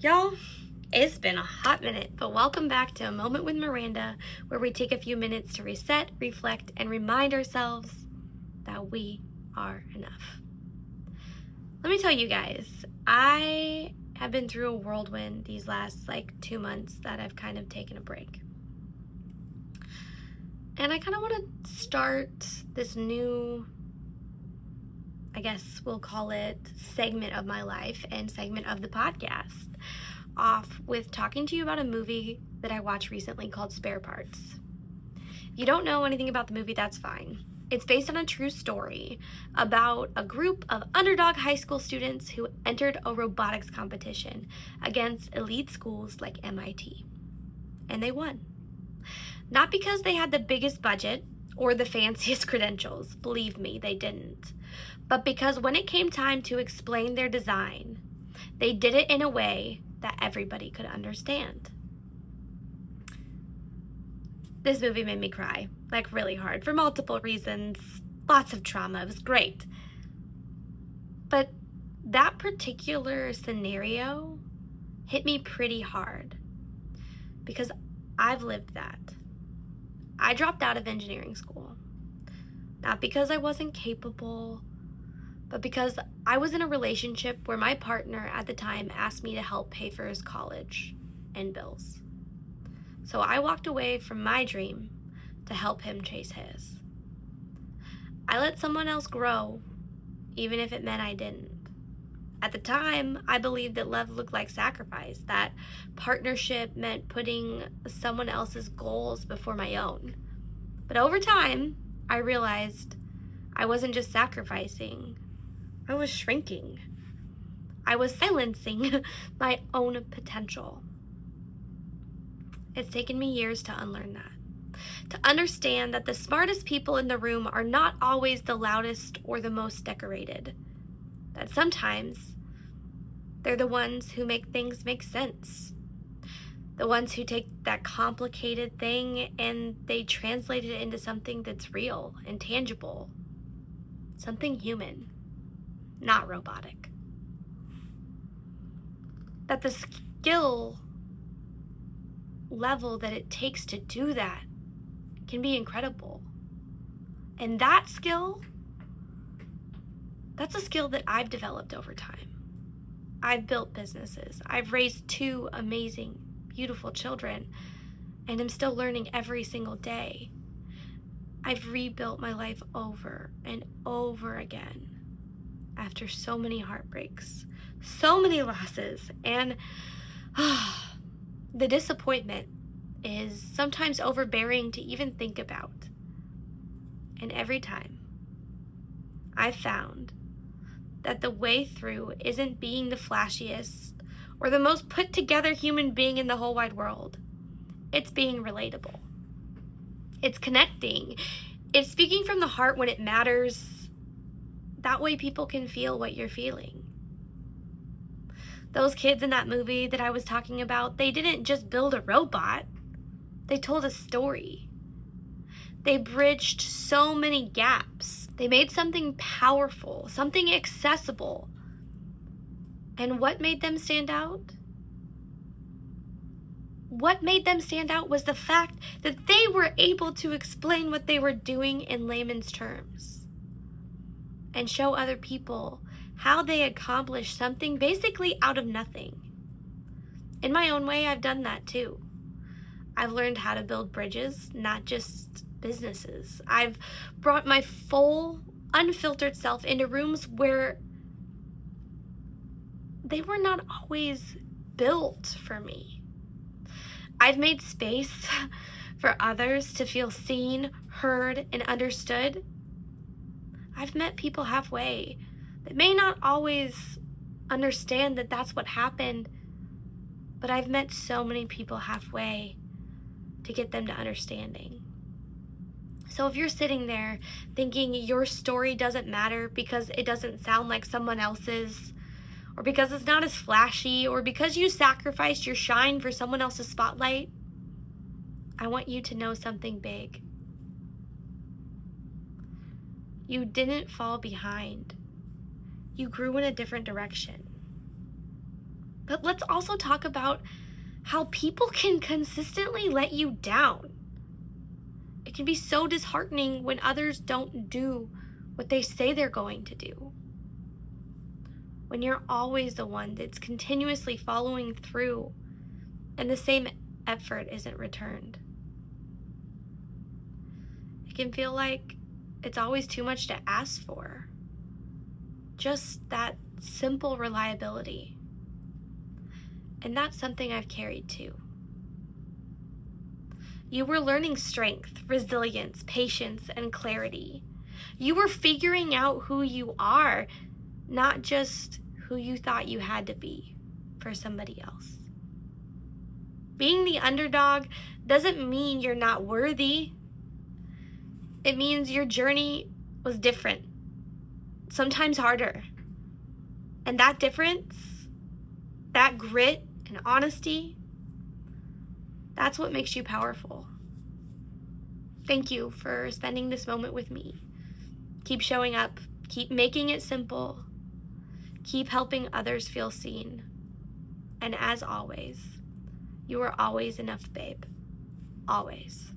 Y'all, it's been a hot minute, but welcome back to A Moment with Miranda, where we take a few minutes to reset, reflect, and remind ourselves that we are enough. Let me tell you guys, I have been through a whirlwind these last 2 months that I've kind of taken a break. And I kind of want to start this new, I guess we'll call it, segment of my life and segment of the podcast off with talking to you about a movie that I watched recently called Spare Parts. If you don't know anything about the movie, that's fine. It's based on a true story about a group of underdog high school students who entered a robotics competition against elite schools like MIT. And they won. Not because they had the biggest budget or the fanciest credentials, believe me, they didn't. But because when it came time to explain their design, they did it in a way that everybody could understand. This movie made me cry, really hard, for multiple reasons, lots of trauma. It was great. But that particular scenario hit me pretty hard because I've lived that. I dropped out of engineering school, not because I wasn't capable, but because I was in a relationship where my partner at the time asked me to help pay for his college and bills. So I walked away from my dream to help him chase his. I let someone else grow, even if it meant I didn't. At the time, I believed that love looked like sacrifice, that partnership meant putting someone else's goals before my own. But over time, I realized I wasn't just sacrificing, I was shrinking. I was silencing my own potential. It's taken me years to unlearn that. To understand that the smartest people in the room are not always the loudest or the most decorated. That sometimes they're the ones who make things make sense. The ones who take that complicated thing and they translate it into something that's real and tangible. Something human, not robotic. That the skill level that it takes to do that can be incredible. And that skill, that's a skill that I've developed over time. I've built businesses. I've raised 2 amazing, beautiful children, and I'm still learning every single day. I've rebuilt my life over and over again after so many heartbreaks, so many losses, and the disappointment is sometimes overbearing to even think about. And every time, I've found that the way through isn't being the flashiest or the most put together human being in the whole wide world. It's being relatable. It's connecting. It's speaking from the heart when it matters. That way people can feel what you're feeling. Those kids in that movie that I was talking about, they didn't just build a robot. They told a story. They bridged so many gaps. They made something powerful, something accessible. And what made them stand out? What made them stand out was the fact that they were able to explain what they were doing in layman's terms and show other people how they accomplished something basically out of nothing. In my own way, I've done that too. I've learned how to build bridges, not just businesses. I've brought my full, unfiltered self into rooms where they were not always built for me. I've made space for others to feel seen, heard, and understood. I've met people halfway that may not always understand that that's what happened, but I've met so many people halfway to get them to understanding. So if you're sitting there thinking your story doesn't matter because it doesn't sound like someone else's, or because it's not as flashy, or because you sacrificed your shine for someone else's spotlight, I want you to know something big. You didn't fall behind. You grew in a different direction. But let's also talk about how people can consistently let you down. It can be so disheartening when others don't do what they say they're going to do. When you're always the one that's continuously following through and the same effort isn't returned. It can feel like it's always too much to ask for. Just that simple reliability. And that's something I've carried too. You were learning strength, resilience, patience, and clarity. You were figuring out who you are, not just who you thought you had to be for somebody else. Being the underdog doesn't mean you're not worthy. It means your journey was different, sometimes harder. And that difference, that grit and honesty, that's what makes you powerful. Thank you for spending this moment with me. Keep showing up. Keep making it simple. Keep helping others feel seen. And as always, you are always enough, babe. Always.